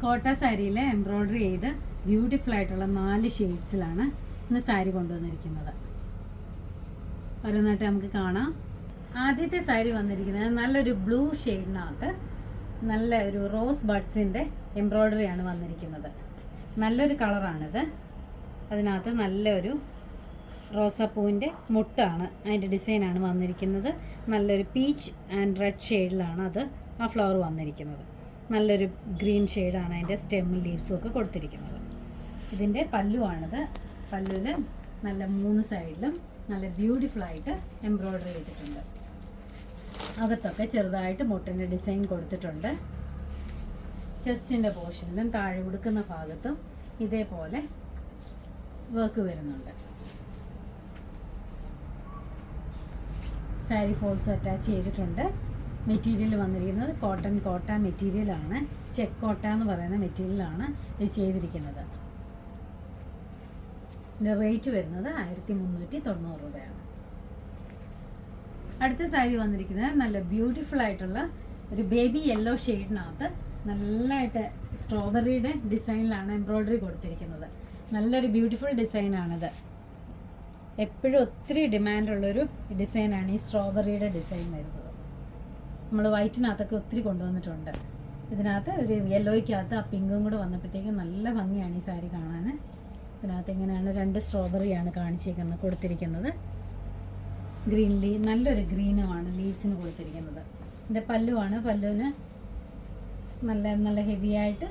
കോട്ട സാരിയിൽ എംബ്രോയ്ഡറി ചെയ്ത് ബ്യൂട്ടിഫുൾ ആയിട്ടുള്ള 4 ഷെയ്ഡ്സിലാണ് ഇന്ന് സാരി കൊണ്ടുവന്നിരിക്കുന്നത്. ഓരോന്നായിട്ട് നമുക്ക് കാണാം. ആദ്യത്തെ സാരി വന്നിരിക്കുന്നത് നല്ലൊരു ബ്ലൂ ഷെയ്ഡിനകത്ത് നല്ല ഒരു റോസ് ബഡ്സിൻ്റെ എംബ്രോയ്ഡറിയാണ് വന്നിരിക്കുന്നത്. നല്ലൊരു കളറാണിത്. അതിനകത്ത് നല്ലൊരു റോസാപ്പൂവിൻ്റെ മുട്ടാണ് അതിൻ്റെ ഡിസൈനാണ് വന്നിരിക്കുന്നത്. നല്ലൊരു പീച്ച് ആൻഡ് റെഡ് ഷെയ്ഡിലാണ് ആ ഫ്ലവർ വന്നിരിക്കുന്നത്. നല്ലൊരു ഗ്രീൻ ഷെയ്ഡാണ് അതിൻ്റെ സ്റ്റെമ്മിൽ ലീവ്സും ഒക്കെ കൊടുത്തിരിക്കുന്നത്. ഇതിൻ്റെ പല്ലുവാണിത്. പല്ലുവിൽ നല്ല 3 സൈഡിലും നല്ല ബ്യൂട്ടിഫുള്ളായിട്ട് എംബ്രോയ്ഡറി ചെയ്തിട്ടുണ്ട്. അകത്തൊക്കെ ചെറുതായിട്ട് മുട്ടിൻ്റെ ഡിസൈൻ കൊടുത്തിട്ടുണ്ട്. ചെസ്റ്റിൻ്റെ പോർഷനിലും താഴെ ഉടുക്കുന്ന ഭാഗത്തും ഇതേപോലെ വർക്ക് വരുന്നുണ്ട്. സാരി ഫോൾസ് അറ്റാച്ച് ചെയ്തിട്ടുണ്ട്. മെറ്റീരിയൽ വന്നിരിക്കുന്നത് കോട്ട മെറ്റീരിയലാണ്. ചെക്ക് കോട്ട എന്ന് പറയുന്ന മെറ്റീരിയലാണ് ഇത് ചെയ്തിരിക്കുന്നത്. ഇതിൻ്റെ റേറ്റ് വരുന്നത് 1390 രൂപയാണ്. അടുത്ത സാരി വന്നിരിക്കുന്നത് നല്ല ബ്യൂട്ടിഫുൾ ആയിട്ടുള്ള ഒരു ബേബി യെല്ലോ ഷെയ്ഡിനകത്ത് നല്ലതായിട്ട് സ്ട്രോബെറിയുടെ ഡിസൈനിലാണ് എംബ്രോയ്ഡറി കൊടുത്തിരിക്കുന്നത്. നല്ലൊരു ബ്യൂട്ടിഫുൾ ഡിസൈനാണിത്. എപ്പോഴും ഒത്തിരി ഡിമാൻഡുള്ളൊരു ഡിസൈനാണ് ഈ സ്ട്രോബെറിയുടെ ഡിസൈൻ വരുന്നത്. നമ്മൾ വൈറ്റിനകത്തൊക്കെ ഒത്തിരി കൊണ്ടുവന്നിട്ടുണ്ട്. ഇതിനകത്ത് ഒരു യെല്ലോയ്ക്കകത്ത് ആ പിങ്കും കൂടെ വന്നപ്പോഴത്തേക്കും നല്ല ഭംഗിയാണ് ഈ സാരി കാണാൻ. ഇതിനകത്ത് ഇങ്ങനെയാണ് 2 സ്ട്രോബെറിയാണ് കൊടുത്തിരിക്കുന്നത്. നല്ലൊരു ഗ്രീനുമാണ് ലീവ്സിന് കൊടുത്തിരിക്കുന്നത്. ഇതിൻ്റെ പല്ലുവാണ്. പല്ലുവിന് നല്ല ഹെവി ആയിട്ട്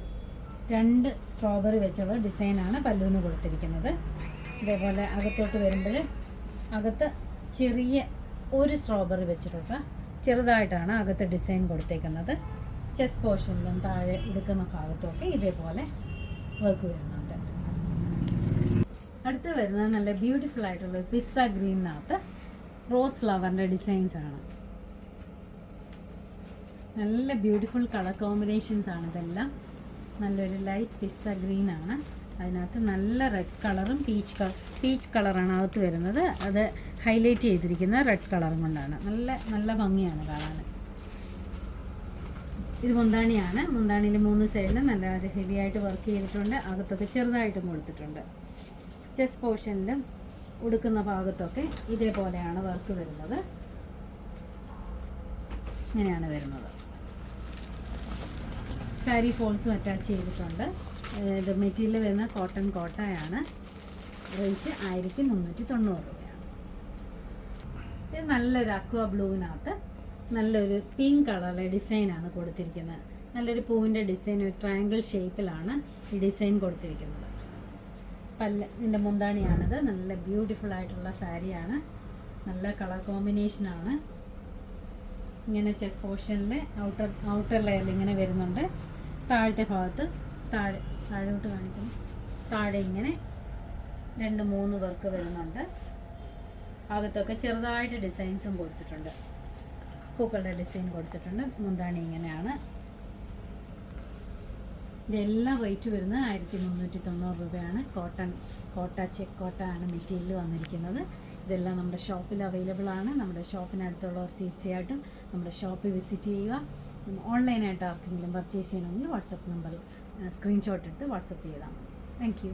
2 സ്ട്രോബെറി വെച്ചുള്ള ഡിസൈനാണ് പല്ലുവിന് കൊടുത്തിരിക്കുന്നത്. ഇതേപോലെ അകത്തോട്ട് വരുമ്പോൾ അകത്ത് ചെറിയ ഒരു സ്ട്രോബെറി വെച്ചിട്ടുള്ള ചെറുതായിട്ടാണ് അകത്ത് ഡിസൈൻ കൊടുത്തേക്കുന്നത്. ചെസ്റ്റ് പോർഷനിലും താഴെ എടുക്കുന്ന ഭാഗത്തൊക്കെ ഇതേപോലെ വർക്ക് വരുന്നുണ്ട്. അടുത്ത് വരുന്നത് നല്ല ബ്യൂട്ടിഫുൾ ആയിട്ടുള്ള പിസ്സ ഗ്രീനിനകത്ത് റോസ് ഫ്ലവറിൻ്റെ ഡിസൈൻസാണ്. നല്ല ബ്യൂട്ടിഫുൾ കളർ കോമ്പിനേഷൻസ് ആണ് ഇതെല്ലാം. നല്ലൊരു ലൈറ്റ് പിസ്സ ഗ്രീനാണ്. അതിനകത്ത് നല്ല റെഡ് കളറും പീച്ച് കളറാണ് അകത്ത് വരുന്നത്. അത് ഹൈലൈറ്റ് ചെയ്തിരിക്കുന്ന റെഡ് കളറും കൊണ്ടാണ്. നല്ല ഭംഗിയാണ് കാണാൻ. ഇത് മുന്താണിയാണ്. മുന്താണിയിൽ 3 സൈഡിലും നല്ല ഹെവി ആയിട്ട് വർക്ക് ചെയ്തിട്ടുണ്ട്. അകത്തൊക്കെ ചെറുതായിട്ടും കൊടുത്തിട്ടുണ്ട്. ചെസ്റ്റ് പോർഷനിലും ഉടുക്കുന്ന ഭാഗത്തൊക്കെ ഇതേപോലെയാണ് വർക്ക് വരുന്നത്. ഇങ്ങനെയാണ് വരുന്നത്. സാരി ഫോൾസും അറ്റാച്ച് ചെയ്തിട്ടുണ്ട്. ഇത് മെറ്റീരിയൽ വരുന്ന കോട്ടയാണ്. റേറ്റ് 1390 രൂപയാണ്. ഇത് നല്ലൊരു അക്വ ബ്ലൂവിനകത്ത് നല്ലൊരു പിങ്ക് കളറിലെ ഡിസൈനാണ് കൊടുത്തിരിക്കുന്നത്. നല്ലൊരു പൂവിൻ്റെ ഡിസൈൻ, ഒരു ട്രയാങ്കിൾ ഷേപ്പിലാണ് ഈ ഡിസൈൻ കൊടുത്തിരിക്കുന്നത്. ഇതിൻ്റെ മുന്താണിയാണിത്. നല്ല ബ്യൂട്ടിഫുൾ ആയിട്ടുള്ള സാരിയാണ്. നല്ല കളർ കോമ്പിനേഷനാണ്. ഇങ്ങനെ ചെസ്റ്റ് പോർഷനിൽ ഔട്ടർ ലെയറിൽ ഇങ്ങനെ വരുന്നുണ്ട്. താഴത്തെ ഭാഗത്ത് താഴോട്ട് കാണിക്കുന്നു. താഴെ ഇങ്ങനെ 2-3 വർക്ക് വരുന്നുണ്ട്. അകത്തൊക്കെ ചെറുതായിട്ട് ഡിസൈൻസും കൊടുത്തിട്ടുണ്ട്. പൂക്കളുടെ ഡിസൈൻ കൊടുത്തിട്ടുണ്ട്. മുന്താണി ഇങ്ങനെയാണ്. ഇതെല്ലാം റേറ്റ് വരുന്നത് 1390 രൂപയാണ്. ചെക്ക് ആണ് മെറ്റീരിയൽ വന്നിരിക്കുന്നത്. ഇതെല്ലാം നമ്മുടെ ഷോപ്പിൽ അവൈലബിൾ ആണ്. നമ്മുടെ ഷോപ്പിനടുത്തുള്ളവർ തീർച്ചയായിട്ടും നമ്മുടെ ഷോപ്പിൽ വിസിറ്റ് ചെയ്യുക. ഓൺലൈനായിട്ട് ആർക്കെങ്കിലും പർച്ചേസ് ചെയ്യണമെങ്കിൽ വാട്സപ്പ് നമ്പർ സ്ക്രീൻഷോട്ട് എടുത്ത് വാട്സപ്പ് ചെയ്താൽ മതി. Thank you.